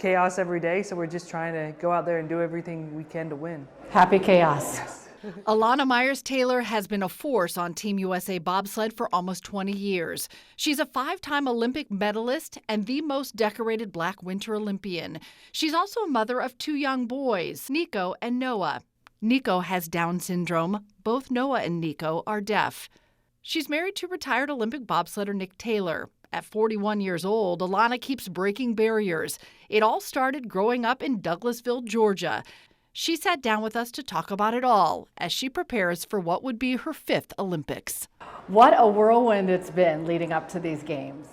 chaos every day, so we're just trying to go out there and do everything we can to win. Happy chaos. Yes. Elana Meyers Taylor has been a force on Team USA bobsled for almost 20 years. She's a 5-time Olympic medalist and the most decorated Black Winter Olympian. She's also a mother of 2 young boys, Nico and Noah. Nico has Down syndrome. Both Noah and Nico are deaf. She's married to retired Olympic bobsledder Nick Taylor. At 41 years old, Elana keeps breaking barriers. It all started growing up in Douglasville, Georgia. She sat down with us to talk about it all as she prepares for what would be her 5th Olympics. What a whirlwind it's been leading up to these games.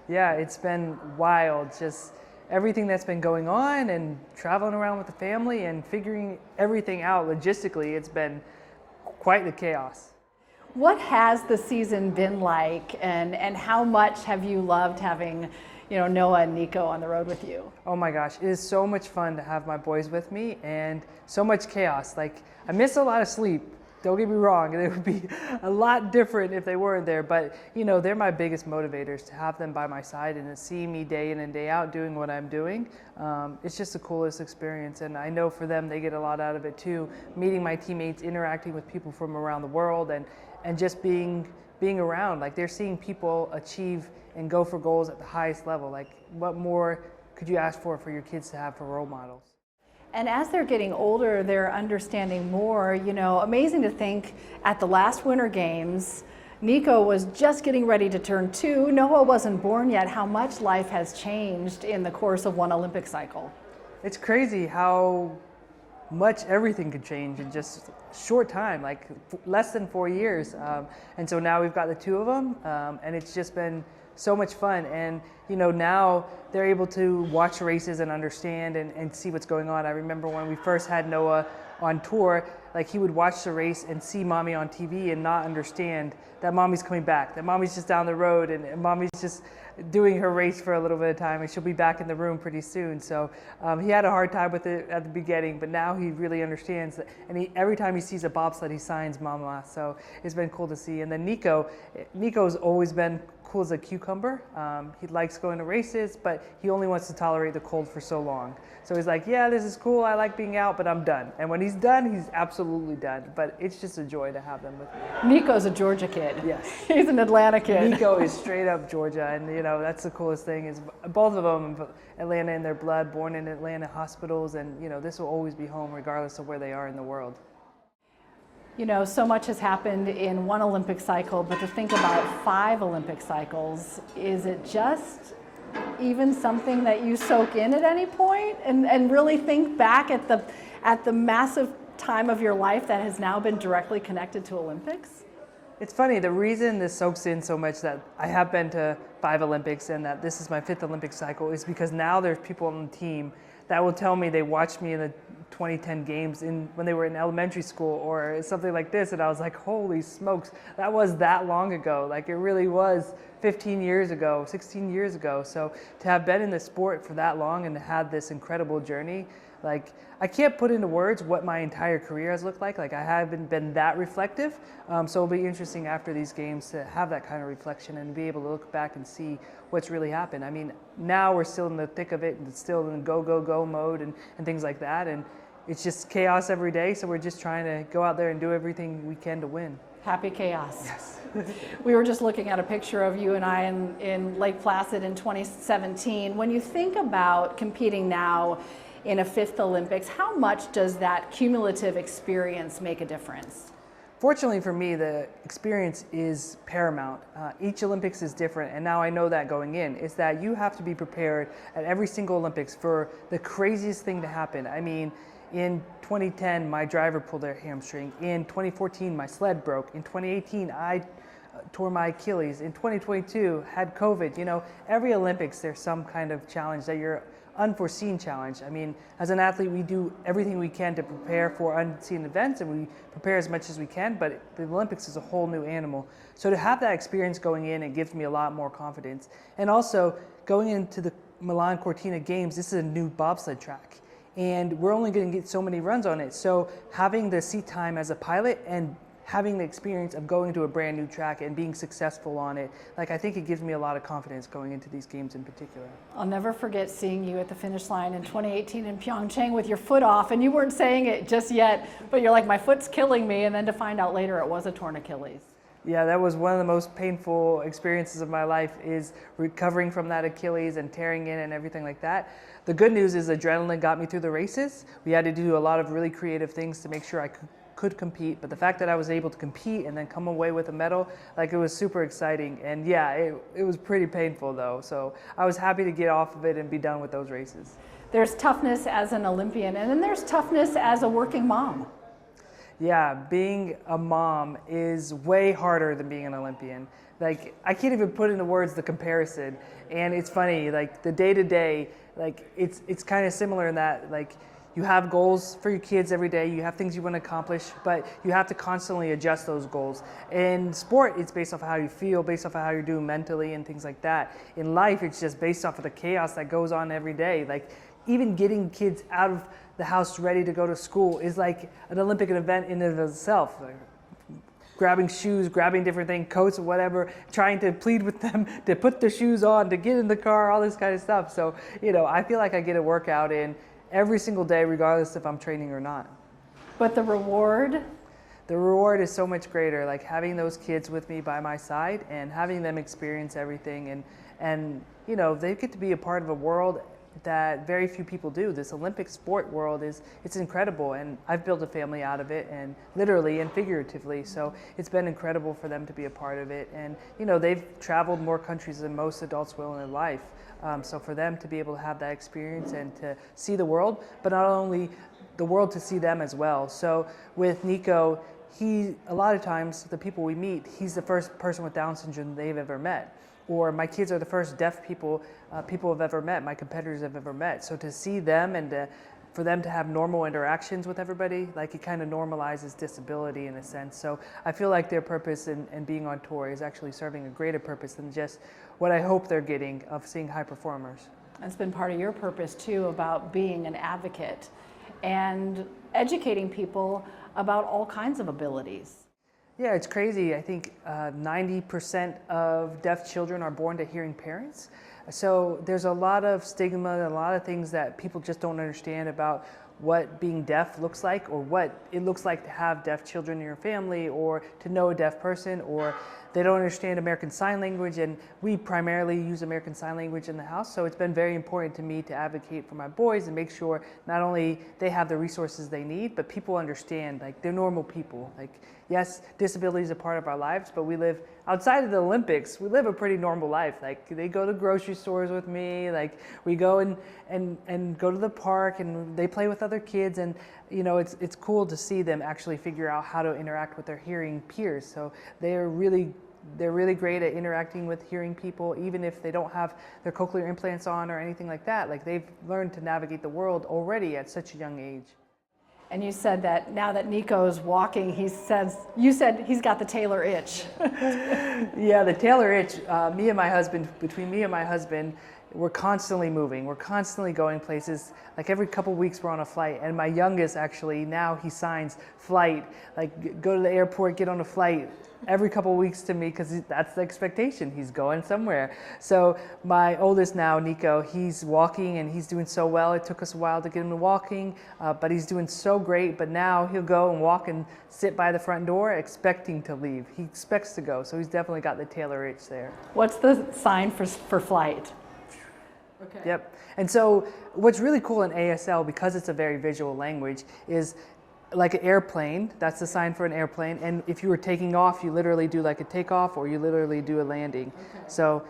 Yeah, it's been wild. Just everything that's been going on and traveling around with the family and figuring everything out logistically, it's been quite the chaos. What has the season been like, and how much have you loved having Noah and Nico on the road with you? Oh my gosh, it is so much fun to have my boys with me and so much chaos. Like, I miss a lot of sleep. Don't get me wrong, it would be a lot different if they weren't there, but they're my biggest motivators. To have them by my side and to see me day in and day out doing what I'm doing, it's just the coolest experience, and I know for them they get a lot out of it too, meeting my teammates, interacting with people from around the world, and just being around. Like, they're seeing people achieve and go for goals at the highest level. Like, what more could you ask for your kids to have for role models? And as they're getting older, they're understanding more. Amazing to think at the last Winter Games, Nico was just getting ready to turn 2. Noah wasn't born yet. How much life has changed in the course of one Olympic cycle. It's crazy how much everything could change in just a short time, like less than 4 years. And so now we've got the 2 of them, and it's just been so much fun. And now they're able to watch races and understand and see what's going on. I remember when we first had Noah on tour, like, he would watch the race and see mommy on TV and not understand that mommy's coming back, that mommy's just down the road, and mommy's just doing her race for a little bit of time, and she'll be back in the room pretty soon. So he had a hard time with it at the beginning, but now he really understands that, and every time he sees a bobsled, he signs mama. So it's been cool to see. And then Nico's always been cool as a cucumber. He likes going to races, but he only wants to tolerate the cold for so long. So he's like, yeah, this is cool, I like being out, but I'm done. And when he's done, he's absolutely done. But it's just a joy to have them with me. Nico's a Georgia kid. Yes. He's an Atlanta kid. Nico is straight up Georgia, and that's the coolest thing is both of them, Atlanta in their blood, born in Atlanta hospitals, and this will always be home regardless of where they are in the world. So much has happened in one Olympic cycle, but to think about 5 Olympic cycles, is it just even something that you soak in at any point and really think back at the massive time of your life that has now been directly connected to Olympics? It's funny, the reason this soaks in so much that I have been to 5 Olympics and that this is my 5th Olympic cycle is because now there's people on the team that will tell me they watched me in the 2010 games when they were in elementary school or something like this, and I was like, holy smokes, that was that long ago. Like, it really was 15 years ago, 16 years ago. So to have been in the sport for that long and to have this incredible journey, like, I can't put into words what my entire career has looked like. Like, I haven't been that reflective. So it'll be interesting after these games to have that kind of reflection and be able to look back and see what's really happened. I mean, now we're still in the thick of it and still in go, go, go mode and things like that. And it's just chaos every day. So we're just trying to go out there and do everything we can to win. Happy chaos. Yes. We were just looking at a picture of you and I in Lake Placid in 2017. When you think about competing now in a 5th Olympics, how much does that cumulative experience make a difference? Fortunately for me, the experience is paramount. Each Olympics is different, and now I know that going in, is that you have to be prepared at every single Olympics for the craziest thing to happen. I mean, in 2010, my driver pulled their hamstring. In 2014, my sled broke. In 2018, I tore my Achilles. In 2022, had COVID. Every Olympics, there's some kind of challenge that you're unforeseen challenge. I mean, as an athlete, we do everything we can to prepare for unseen events, and we prepare as much as we can, but the Olympics is a whole new animal. So to have that experience going in, it gives me a lot more confidence. And also, going into the Milan-Cortina Games, this is a new bobsled track, and we're only going to get so many runs on it. So having the seat time as a pilot and having the experience of going to a brand new track and being successful on it, like I think it gives me a lot of confidence going into these games in particular. I'll never forget seeing you at the finish line in 2018 in Pyeongchang with your foot off, and you weren't saying it just yet, but you're like, my foot's killing me, and then to find out later it was a torn Achilles. Yeah, that was one of the most painful experiences of my life, is recovering from that Achilles and tearing in and everything like that. The good news is adrenaline got me through the races. We had to do a lot of really creative things to make sure I could compete, but the fact that I was able to compete and then come away with a medal, like, it was super exciting. And yeah, it was pretty painful though, so I was happy to get off of it and be done with those races. There's toughness as an Olympian, and then there's toughness as a working mom. Yeah, being a mom is way harder than being an Olympian. Like, I can't even put into words the comparison. And it's funny, like, the day-to-day, like, it's kind of similar in that, like, you have goals for your kids every day, you have things you want to accomplish, but you have to constantly adjust those goals. In sport, it's based off of how you feel, based off of how you're doing mentally and things like that. In life, it's just based off of the chaos that goes on every day. Like, even getting kids out of the house ready to go to school is like an Olympic event in and of itself. Like, grabbing shoes, grabbing different things, coats or whatever, trying to plead with them to put the shoes on, to get in the car, all this kind of stuff. So, you know, I feel like I get a workout in every single day, regardless if I'm training or not. But the reward? The reward is so much greater, like having those kids with me by my side and having them experience everything. And you know, they get to be a part of a world that very few people do. This Olympic sport world it's incredible, and I've built a family out of it, and literally and figuratively, so it's been incredible for them to be a part of it. And you know, they've traveled more countries than most adults will in their life, so for them to be able to have that experience and to see the world, but not only the world, to see them as well. So with Nico, a lot of times the people we meet, he's the first person with Down syndrome they've ever met. Or my kids are the first deaf people have ever met, my competitors have ever met. So to see them and for them to have normal interactions with everybody, like, it kind of normalizes disability in a sense. So I feel like their purpose in being on tour is actually serving a greater purpose than just what I hope they're getting of seeing high performers. That's been part of your purpose too, about being an advocate and educating people about all kinds of abilities. Yeah, it's crazy. I think 90% of deaf children are born to hearing parents. So there's a lot of stigma and a lot of things that people just don't understand about what being deaf looks like, or what it looks like to have deaf children in your family, or to know a deaf person, or they don't understand American Sign Language, and we primarily use American Sign Language in the house. So it's been very important to me to advocate for my boys and make sure not only they have the resources they need, but people understand, like, they're normal people. Like, yes, disability is a part of our lives, but we live outside of the Olympics. We live a pretty normal life. Like, they go to grocery stores with me, like, we go and go to the park, and they play with other kids, and you know, it's cool to see them actually figure out how to interact with their hearing peers. So they're really great at interacting with hearing people, even if they don't have their cochlear implants on or anything like that. Like, they've learned to navigate the world already at such a young age. And you said that now that Nico's walking, you said he's got the Taylor itch. Yeah, the Taylor itch, between me and my husband, we're constantly moving. We're constantly going places. Like, every couple weeks we're on a flight. And my youngest, actually, now he signs flight. Like, go to the airport, get on a flight every couple weeks to me, because that's the expectation. He's going somewhere. So my oldest now, Nico, he's walking and he's doing so well. It took us a while to get him to walking, but he's doing so great. But now he'll go and walk and sit by the front door expecting to leave. He expects to go. So he's definitely got the Taylor itch there. What's the sign for flight? Okay. Yep. And so what's really cool in ASL, because it's a very visual language, is like an airplane. That's the sign for an airplane. And if you were taking off, you literally do like a takeoff, or you literally do a landing. Okay. So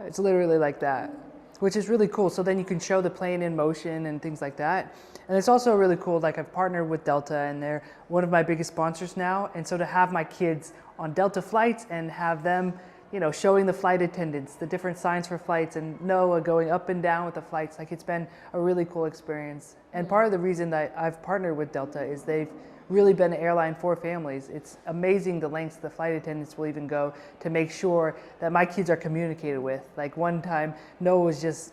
it's literally like that, which is really cool. So then you can show the plane in motion and things like that. And it's also really cool, like, I've partnered with Delta, and they're one of my biggest sponsors now. And so to have my kids on Delta flights and have them, you know, showing the flight attendants the different signs for flights, and Noah going up and down with the flights, like, it's been a really cool experience. And part of the reason that I've partnered with Delta is they've really been an airline for families. It's amazing the lengths the flight attendants will even go to make sure that my kids are communicated with. Like, one time, Noah was just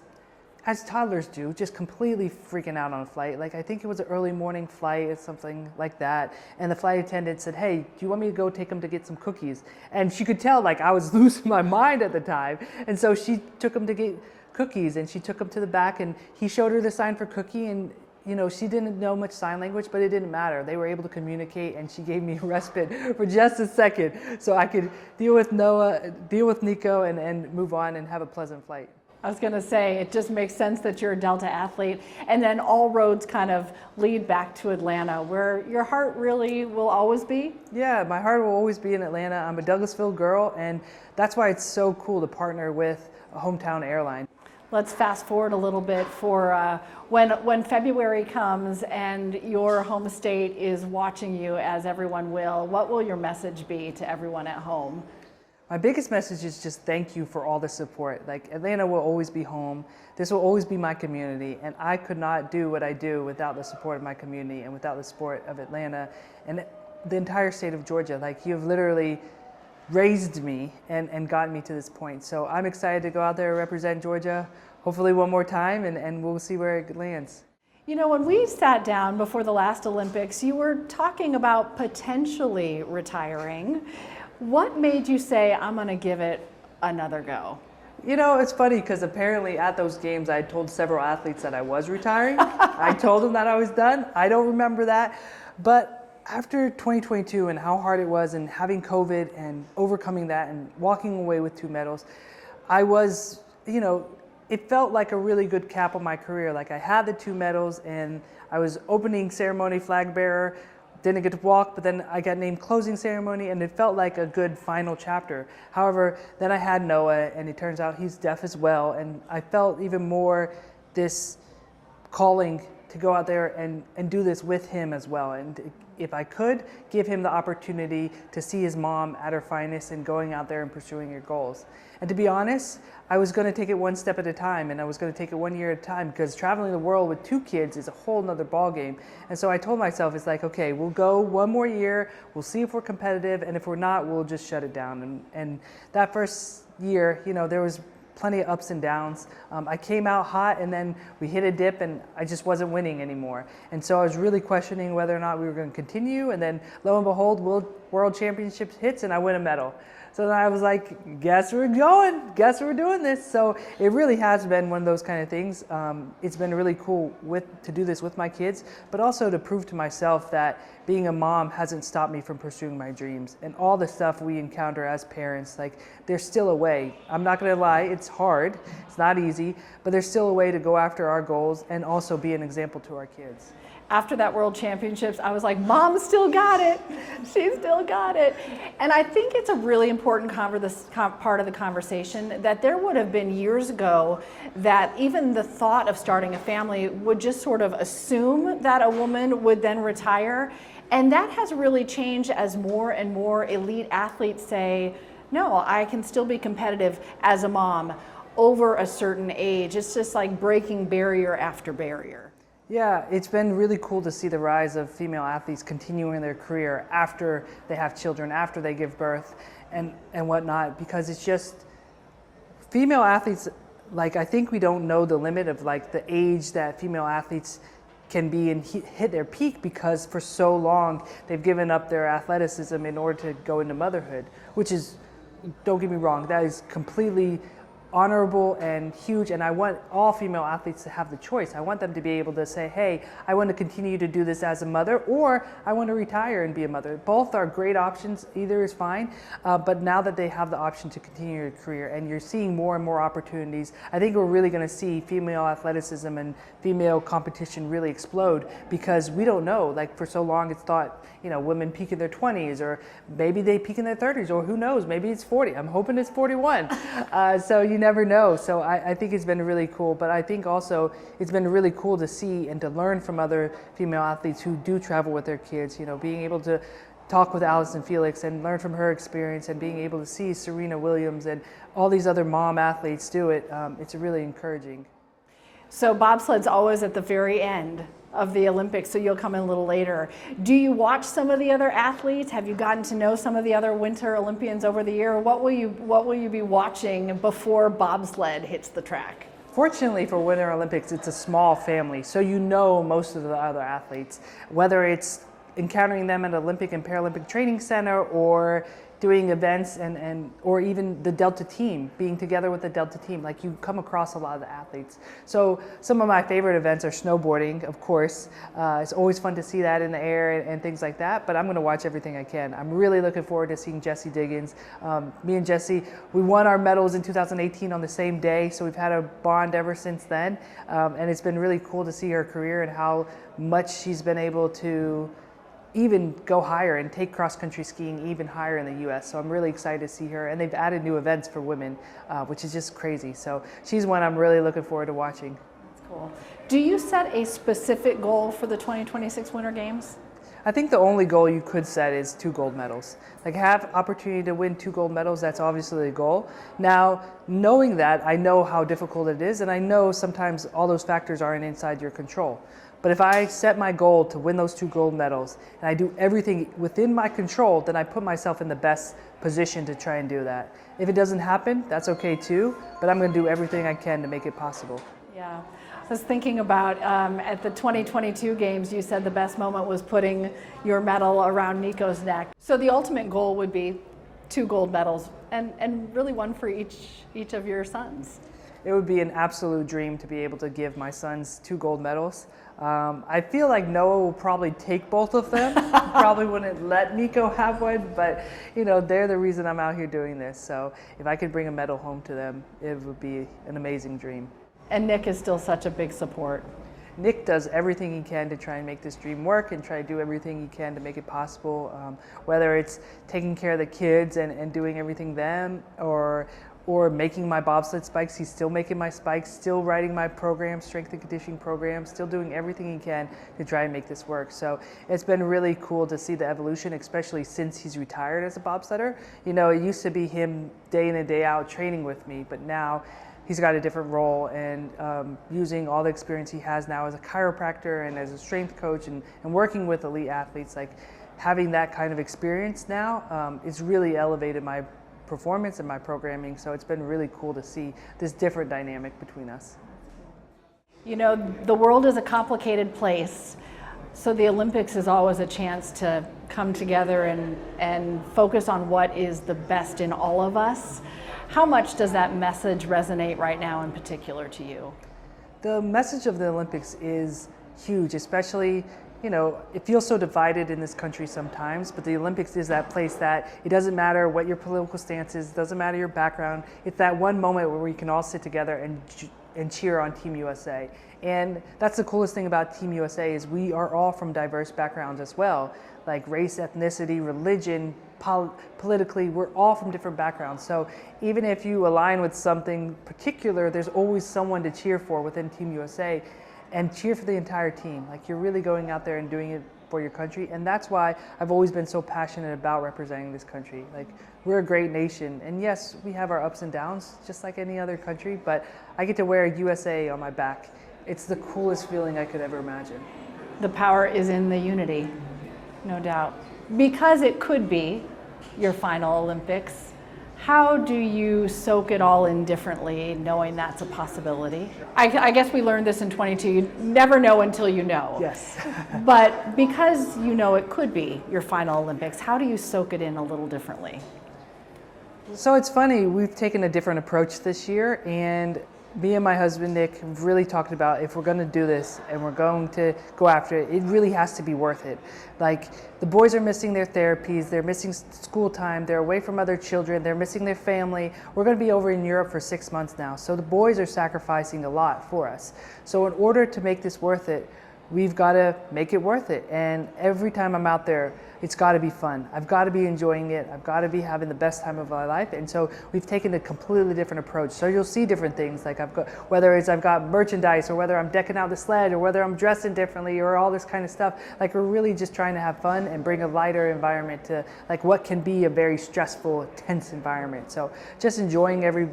as toddlers do, just completely freaking out on a flight. Like, I think it was an early morning flight or something like that. And the flight attendant said, "Hey, do you want me to go take him to get some cookies?" And she could tell, like, I was losing my mind at the time. And so she took him to get cookies, and she took him to the back, and he showed her the sign for cookie. And, you know, she didn't know much sign language, but it didn't matter. They were able to communicate, and she gave me a respite for just a second so I could deal with Noah, deal with Nico, and move on and have a pleasant flight. I was going to say, it just makes sense that you're a Delta athlete, and then all roads kind of lead back to Atlanta, where your heart really will always be. Yeah, my heart will always be in Atlanta. I'm a Douglasville girl, and that's why it's so cool to partner with a hometown airline. Let's fast forward a little bit for when February comes and your home state is watching you, as everyone will. What will your message be to everyone at home? My biggest message is just thank you for all the support. Like, Atlanta will always be home. This will always be my community, and I could not do what I do without the support of my community and without the support of Atlanta and the entire state of Georgia. Like, you've literally raised me and gotten me to this point. So I'm excited to go out there and represent Georgia, hopefully one more time, and we'll see where it lands. You know, when we sat down before the last Olympics, you were talking about potentially retiring. What made you say, I'm going to give it another go? You know, it's funny because apparently at those games I told several athletes that I was retiring. I told them that I was done. I don't remember that. But after 2022 and how hard it was, and having COVID and overcoming that and walking away with 2 medals, I was, you know, it felt like a really good cap on my career. Like, I had the 2 medals and I was opening ceremony flag bearer. Didn't get to walk, but then I got named closing ceremony, and it felt like a good final chapter. However, then I had Noah, and it turns out he's deaf as well, and I felt even more this calling to go out there and do this with him as well. And if I could, give him the opportunity to see his mom at her finest and going out there and pursuing your goals. And to be honest, I was going to take it one step at a time, and I was going to take it 1 year at a time, because traveling the world with 2 kids is a whole nother ball game. And so I told myself, it's like, okay, we'll go 1 more year, we'll see if we're competitive, and if we're not, we'll just shut it down. And that first year, you know, there was plenty of ups and downs. I came out hot, and then we hit a dip, and I just wasn't winning anymore. And so I was really questioning whether or not we were going to continue. And then lo and behold, World Championships hits, and I win a medal. So then I was like, guess we're going, guess we're doing this. So it really has been one of those kind of things. It's been really cool to do this with my kids, but also to prove to myself that being a mom hasn't stopped me from pursuing my dreams. And all the stuff we encounter as parents, like, there's still a way. I'm not gonna lie, it's hard, it's not easy, but there's still a way to go after our goals and also be an example to our kids. After that World Championships, I was like, Mom still got it. She still got it. And I think it's a really important part of the conversation, that there would have been years ago that even the thought of starting a family would just sort of assume that a woman would then retire. And that has really changed as more and more elite athletes say, no, I can still be competitive as a mom over a certain age. It's just like breaking barrier after barrier. Yeah, it's been really cool to see the rise of female athletes continuing their career after they have children, after they give birth and whatnot, because it's just female athletes, like, I think we don't know the limit of, like, the age that female athletes can be and hit their peak, because for so long they've given up their athleticism in order to go into motherhood, which is, don't get me wrong, that is completely honorable and huge, and I want all female athletes to have the choice. I want them to be able to say, hey, I want to continue to do this as a mother, or I want to retire and be a mother. Both are great options, either is fine, but now that they have the option to continue your career and you're seeing more and more opportunities, I think we're really going to see female athleticism and female competition really explode, because we don't know, like, for so long it's thought, you know, women peak in their 20s, or maybe they peak in their 30s, or who knows, maybe it's 40. I'm hoping it's 41. So you never know. So I think it's been really cool, but I think also it's been really cool to see and to learn from other female athletes who do travel with their kids, you know, being able to talk with Allison Felix and learn from her experience, and being able to see Serena Williams and all these other mom athletes do it. It's really encouraging. So bobsled's always at the very end of the Olympics, so you'll come in a little later. Do you watch some of the other athletes? Have you gotten to know some of the other Winter Olympians over the year? What will you be watching before bobsled hits the track? Fortunately for Winter Olympics, it's a small family, so you know most of the other athletes, whether it's encountering them at Olympic and Paralympic Training Center or doing events or even the Delta team, being together with the Delta team. Like, you come across a lot of the athletes. So some of my favorite events are snowboarding, of course. It's always fun to see that in the air and things like that, but I'm gonna watch everything I can. I'm really looking forward to seeing Jessie Diggins. Me and Jessie, we won our medals in 2018 on the same day, so we've had a bond ever since then. And it's been really cool to see her career and how much she's been able to even go higher and take cross-country skiing even higher in the US. So I'm really excited to see her. And they've added new events for women, which is just crazy. So she's one I'm really looking forward to watching. That's cool. Do you set a specific goal for the 2026 Winter Games? I think the only goal you could set is 2 gold medals. Like, have opportunity to win 2 gold medals, that's obviously the goal. Now, knowing that, I know how difficult it is, and I know sometimes all those factors aren't inside your control. But if I set my goal to win those 2 gold medals and I do everything within my control, then I put myself in the best position to try and do that. If it doesn't happen, that's okay too, but I'm gonna do everything I can to make it possible. Yeah, I was thinking about at the 2022 games, you said the best moment was putting your medal around Nico's neck. So the ultimate goal would be 2 gold medals and really one for each of your sons. It would be an absolute dream to be able to give my sons 2 gold medals. I feel like Noah will probably take both of them. Probably wouldn't let Nico have one, but you know, they're the reason I'm out here doing this. So if I could bring a medal home to them, it would be an amazing dream. And Nick is still such a big support. Nick does everything he can to try and make this dream work and try to do everything he can to make it possible, whether it's taking care of the kids and doing everything them, or making my bobsled spikes. He's still making my spikes, still writing my program, strength and conditioning program, still doing everything he can to try and make this work. So it's been really cool to see the evolution, especially since he's retired as a bobsledder. You know, it used to be him day in and day out training with me, but now he's got a different role, and using all the experience he has now as a chiropractor and as a strength coach and working with elite athletes, like having that kind of experience now, it's really elevated my performance and my programming. So it's been really cool to see this different dynamic between us. You know, the world is a complicated place, so the Olympics is always a chance to come together and focus on what is the best in all of us. How much does that message resonate right now in particular to you? The message of the Olympics is huge, especially, you know, it feels so divided in this country sometimes, but the Olympics is that place that it doesn't matter what your political stance is, doesn't matter your background. It's that one moment where we can all sit together and cheer on Team USA. And that's the coolest thing about Team USA is we are all from diverse backgrounds as well, like race, ethnicity, religion, politically, we're all from different backgrounds. So even if you align with something particular, there's always someone to cheer for within Team USA. And cheer for the entire team. Like, you're really going out there and doing it for your country. And that's why I've always been so passionate about representing this country. Like, we're a great nation. And yes, we have our ups and downs, just like any other country, but I get to wear USA on my back. It's the coolest feeling I could ever imagine. The power is in the unity, no doubt. Because it could be your final Olympics, how do you soak it all in differently, knowing that's a possibility? I guess we learned this in 22. You never know until you know. Yes. But because you know it could be your final Olympics, how do you soak it in a little differently? So it's funny, we've taken a different approach this year, and me and my husband, Nick, have really talked about if we're going to do this and we're going to go after it, it really has to be worth it. Like, the boys are missing their therapies, they're missing school time, they're away from other children, they're missing their family. We're going to be over in Europe for 6 months now, so the boys are sacrificing a lot for us. So in order to make this worth it, we've got to make it worth it. And every time I'm out there, it's got to be fun. I've got to be enjoying it. I've got to be having the best time of my life. And so we've taken a completely different approach. So you'll see different things, like whether it's I've got merchandise, or whether I'm decking out the sled, or whether I'm dressing differently, or all this kind of stuff. Like, we're really just trying to have fun and bring a lighter environment to like what can be a very stressful, tense environment. So just enjoying every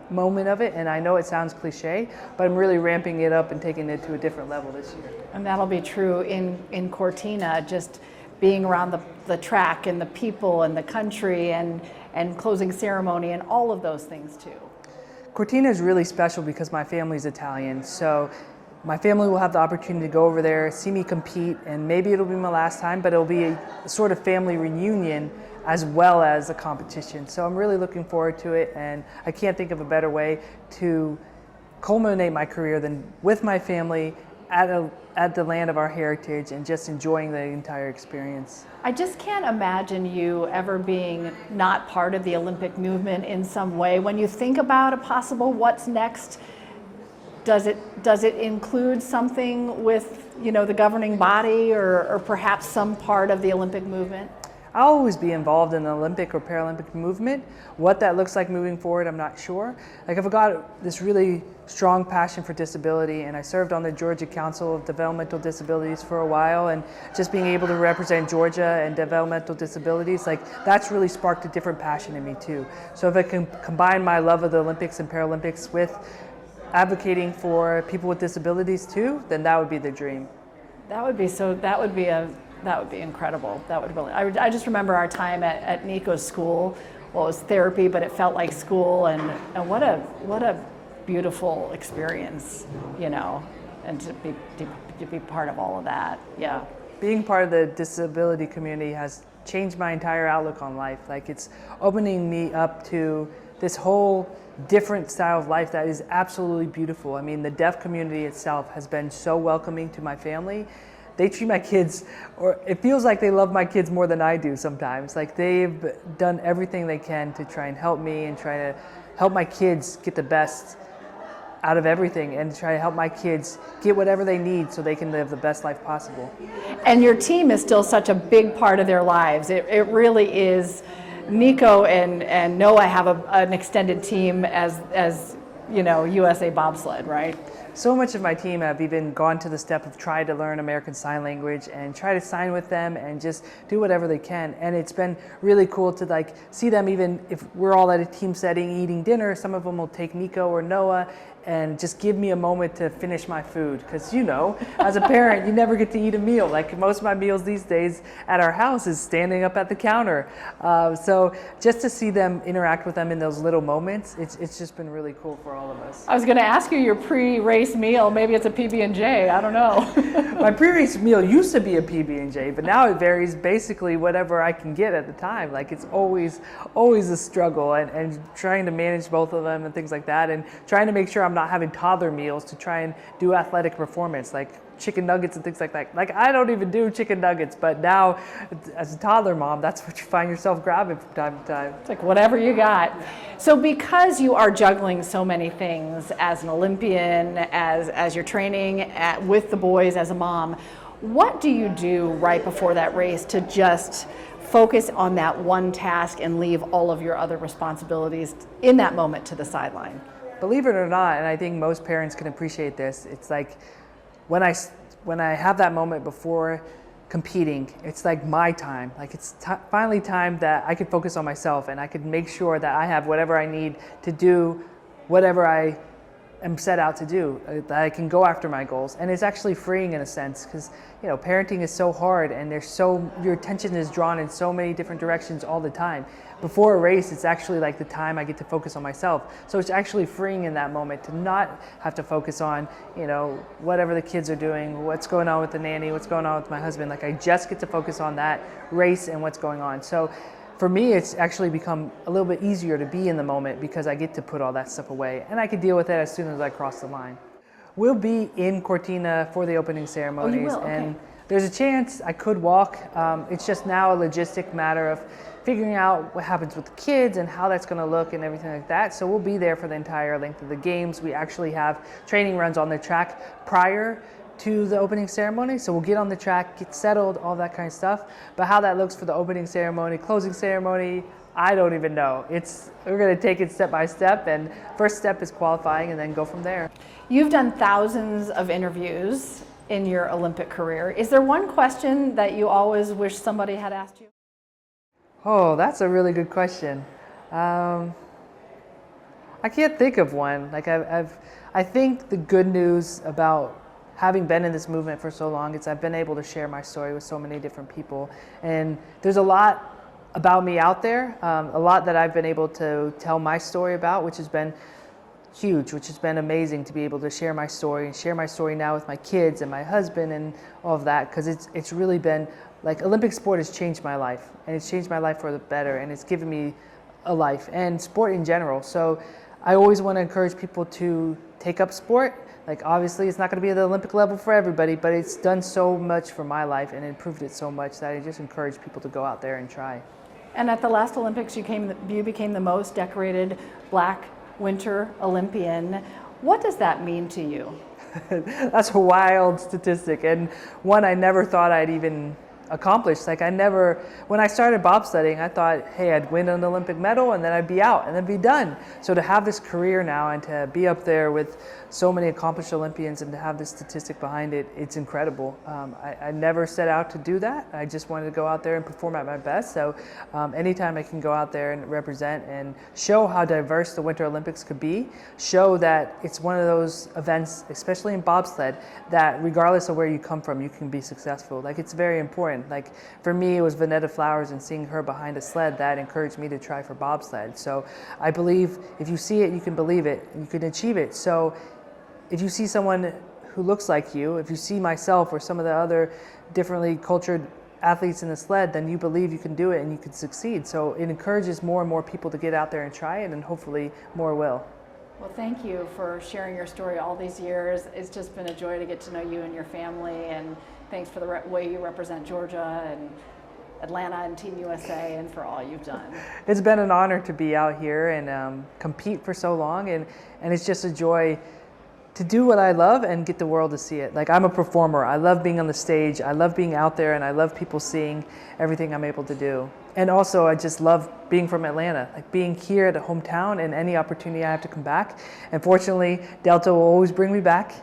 moment of it. And I know it sounds cliche, but I'm really ramping it up and taking it to a different level this year. And that'll be true in Cortina, just being around the track and the people and the country and closing ceremony and all of those things too. Cortina is really special because my family's Italian, so my family will have the opportunity to go over there, see me compete, and maybe it'll be my last time, but it'll be a sort of family reunion as well as a competition. So I'm really looking forward to it, and I can't think of a better way to culminate my career than with my family at the land of our heritage and just enjoying the entire experience. I just can't imagine you ever being not part of the Olympic movement in some way. When you think about a possible what's next, does it include something with, you know, the governing body or perhaps some part of the Olympic movement? I'll always be involved in the Olympic or Paralympic movement. What that looks like moving forward, I'm not sure. Like, I've got this really strong passion for disability, and I served on the Georgia Council of Developmental Disabilities for a while, and just being able to represent Georgia and developmental disabilities, like, that's really sparked a different passion in me too. So if I can combine my love of the Olympics and Paralympics with advocating for people with disabilities too, then that would be the dream. That would be incredible. That would really. I just remember our time at Nico's school. Well, it was therapy, but it felt like school, and what a beautiful experience, you know, and to be part of all of that. Yeah. Being part of the disability community has changed my entire outlook on life. Like, it's opening me up to this whole different style of life that is absolutely beautiful. I mean, the deaf community itself has been so welcoming to my family. They treat my kids, or it feels like they love my kids more than I do sometimes. Like, they've done everything they can to try and help me and try to help my kids get the best out of everything and try to help my kids get whatever they need so they can live the best life possible. And your team is still such a big part of their lives. It really is. Nico and Noah have an extended team as you know, USA bobsled, right? So much of my team have even gone to the step of trying to learn American Sign Language and try to sign with them and just do whatever they can. And it's been really cool to, like, see them, even if we're all at a team setting eating dinner, some of them will take Nico or Noah and just give me a moment to finish my food. Because, you know, as a parent, you never get to eat a meal. Like, most of my meals these days at our house is standing up at the counter. So just to see them interact with them in those little moments, it's just been really cool for all of us. I was going to ask you your pre-race meal. Maybe it's a PB&J. I don't know. My pre-race meal used to be a PB&J, but now it varies basically whatever I can get at the time. Like, it's always a struggle, and trying to manage both of them and things like that, and trying to make sure I'm not having toddler meals to try and do athletic performance, like chicken nuggets and things like that. Like, I don't even do chicken nuggets, but now as a toddler mom, that's what you find yourself grabbing from time to time. It's like whatever you got. So because you are juggling so many things as an Olympian, as you're training with the boys, as a mom, what do you do right before that race to just focus on that one task and leave all of your other responsibilities in that moment to the sideline? Believe it or not, and I think most parents can appreciate this, it's like when I have that moment before competing, it's like my time. Like, it's finally time that I could focus on myself and I could make sure that I have whatever I need to do whatever I am set out to do, that I can go after my goals. And it's actually freeing in a sense, because, you know, parenting is so hard and your attention is drawn in so many different directions all the time. Before a race, it's actually like the time I get to focus on myself. So it's actually freeing in that moment to not have to focus on, you know, whatever the kids are doing, what's going on with the nanny, what's going on with my husband. Like, I just get to focus on that race and what's going on. So for me, it's actually become a little bit easier to be in the moment because I get to put all that stuff away and I can deal with it as soon as I cross the line. We'll be in Cortina for the opening ceremonies. Oh, you will? Okay. And there's a chance I could walk. It's just now a logistic matter of figuring out what happens with the kids and how that's going to look and everything like that. So we'll be there for the entire length of the games. We actually have training runs on the track prior to the opening ceremony. So we'll get on the track, get settled, all that kind of stuff. But how that looks for the opening ceremony, closing ceremony, I don't even know. We're going to take it step by step, and first step is qualifying and then go from there. You've done thousands of interviews in your Olympic career. Is there one question that you always wish somebody had asked you? Oh, that's a really good question. I can't think of one. Like, I think the good news about having been in this movement for so long is I've been able to share my story with so many different people. And there's a lot about me out there, a lot that I've been able to tell my story about, which has been huge, which has been amazing to be able to share my story and share my story now with my kids and my husband and all of that, because it's really been like Olympic sport has changed my life, and it's changed my life for the better, and it's given me a life and sport in general. So I always want to encourage people to take up sport. Like obviously it's not going to be at the Olympic level for everybody, but it's done so much for my life and improved it so much that I just encourage people to go out there and try. And at the last Olympics, you became the most decorated Black winter Olympian. What does that mean to you? That's a wild statistic, and one I never thought I'd even accomplish. Like when I started bobsledding, I thought, hey, I'd win an Olympic medal and then I'd be out and then be done. So to have this career now and to be up there with so many accomplished Olympians and to have this statistic behind it, it's incredible. I never set out to do that. I just wanted to go out there and perform at my best. So anytime I can go out there and represent and show how diverse the Winter Olympics could be, show that it's one of those events, especially in bobsled, that regardless of where you come from, you can be successful. Like it's very important. Like for me, it was Vanetta Flowers and seeing her behind a sled that encouraged me to try for bobsled. So I believe if you see it, you can believe it, you can achieve it. So if you see someone who looks like you, if you see myself or some of the other differently cultured athletes in the sled, then you believe you can do it and you can succeed. So it encourages more and more people to get out there and try it, and hopefully more will. Well, thank you for sharing your story all these years. It's just been a joy to get to know you and your family, and thanks for the way you represent Georgia and Atlanta and Team USA, and for all you've done. It's been an honor to be out here and compete for so long, and it's just a joy to do what I love and get the world to see it. Like I'm a performer. I love being on the stage. I love being out there, and I love people seeing everything I'm able to do. And also I just love being from Atlanta, like being here at a hometown, and any opportunity I have to come back. And fortunately, Delta will always bring me back.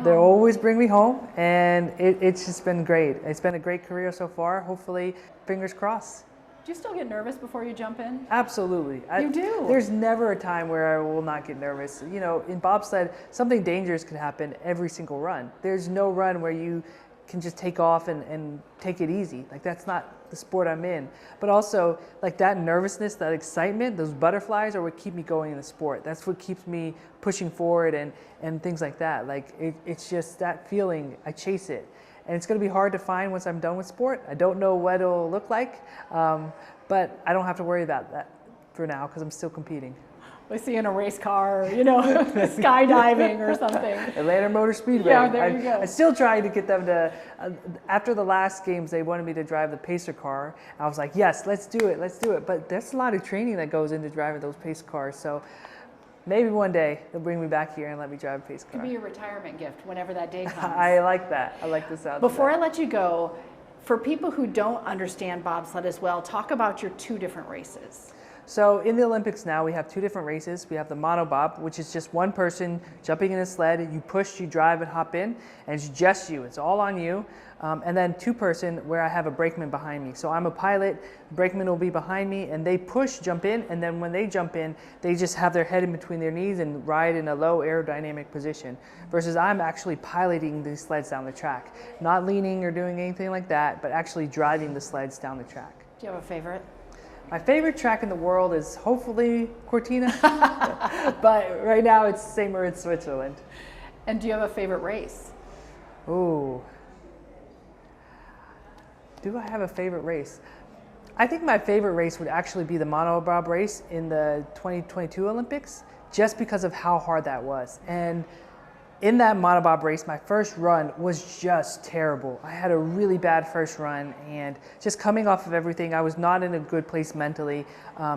They'll always bring me home, and it's just been great. It's been a great career so far. Hopefully, fingers crossed. Do you still get nervous before you jump in? Absolutely. You do? There's never a time where I will not get nervous. You know, in bobsled, something dangerous can happen every single run. There's no run where you can just take off and take it easy. Like that's not the sport I'm in. But also, like that nervousness, that excitement, those butterflies are what keep me going in the sport. That's what keeps me pushing forward and things like that. Like it's just that feeling, I chase it. And it's going to be hard to find once I'm done with sport. I don't know what it'll look like, but I don't have to worry about that for now because I'm still competing. We see you in a race car, you know, skydiving or something. Atlanta Motor Speedway. Yeah, there you go. I still tried to get them to, after the last games, they wanted me to drive the pacer car. I was like, yes, let's do it, let's do it. But there's a lot of training that goes into driving those pace cars. So maybe one day they'll bring me back here and let me drive a pace car. Could be your retirement gift whenever that day comes. I like that. I like the sound. Before I let you go, for people who don't understand bobsled as well, talk about your two different races. So in the Olympics now, we have two different races. We have the monobob, which is just one person jumping in a sled. You push, you drive, and hop in, and it's just you. It's all on you. And then two-person, where I have a brakeman behind me. So I'm a pilot, the brakeman will be behind me, and they push, jump in, and then when they jump in, they just have their head in between their knees and ride in a low aerodynamic position. Versus I'm actually piloting these sleds down the track. Not leaning or doing anything like that, but actually driving the sleds down the track. Do you have a favorite? My favorite track in the world is hopefully Cortina, but right now it's St. Moritz, Switzerland. And do you have a favorite race? Ooh. Do I have a favorite race? I think my favorite race would actually be the monobob race in the 2022 Olympics, just because of how hard that was. And in that monobob race, my first run was just terrible. I had a really bad first run, and just coming off of everything, I was not in a good place mentally.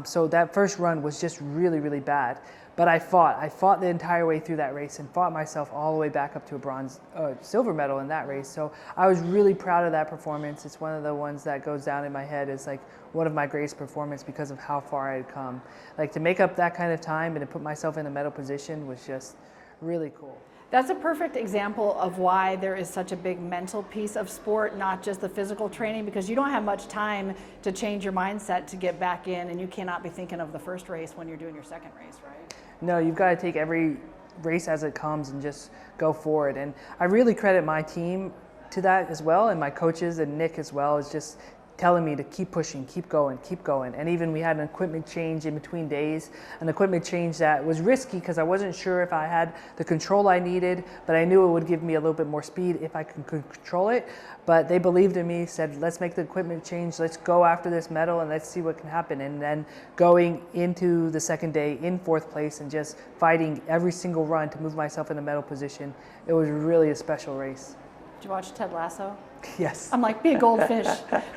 So that first run was just really, really bad. But I fought the entire way through that race and fought myself all the way back up to a silver medal in that race. So I was really proud of that performance. It's one of the ones that goes down in my head as like one of my greatest performances because of how far I had come. Like to make up that kind of time and to put myself in a medal position was just really cool. That's a perfect example of why there is such a big mental piece of sport, not just the physical training, because you don't have much time to change your mindset to get back in, and you cannot be thinking of the first race when you're doing your second race, right? No, you've got to take every race as it comes and just go for it. And I really credit my team to that as well, and my coaches and Nick as well, is just telling me to keep pushing, keep going, keep going. And even we had an equipment change in between days, an equipment change that was risky because I wasn't sure if I had the control I needed, but I knew it would give me a little bit more speed if I could control it. But they believed in me, said, let's make the equipment change, let's go after this medal and let's see what can happen. And then going into the second day in 4th place and just fighting every single run to move myself in the medal position, it was really a special race. Did you watch Ted Lasso? Yes. I'm like, be a goldfish,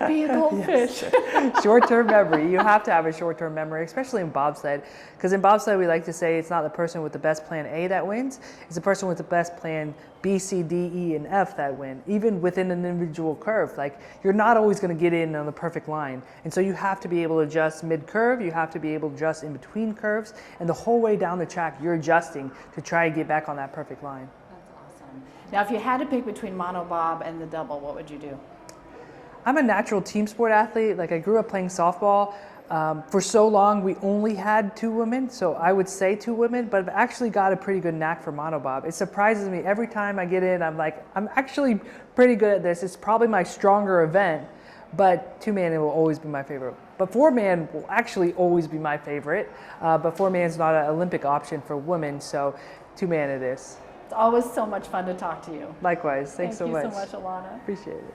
be a goldfish. Yes. Short-term memory. You have to have a short-term memory, especially in bobsled. Because in bobsled, we like to say it's not the person with the best plan A that wins. It's the person with the best plan B, C, D, E, and F that win. Even within an individual curve. Like, you're not always going to get in on the perfect line. And so you have to be able to adjust mid-curve. You have to be able to adjust in between curves. And the whole way down the track, you're adjusting to try and get back on that perfect line. Now, if you had to pick between monobob and the double, what would you do? I'm a natural team sport athlete. Like, I grew up playing softball. For so long, we only had 2 women, so I would say 2 women, but I've actually got a pretty good knack for monobob. It surprises me every time I get in. I'm like, I'm actually pretty good at this. It's probably my stronger event, but 2-man will always be my favorite. But 4-man will actually always be my favorite, but 4-man is not an Olympic option for women, so 2-man it is. It's always so much fun to talk to you. Likewise. Thanks so much. Thank you so much, Elana. Appreciate it.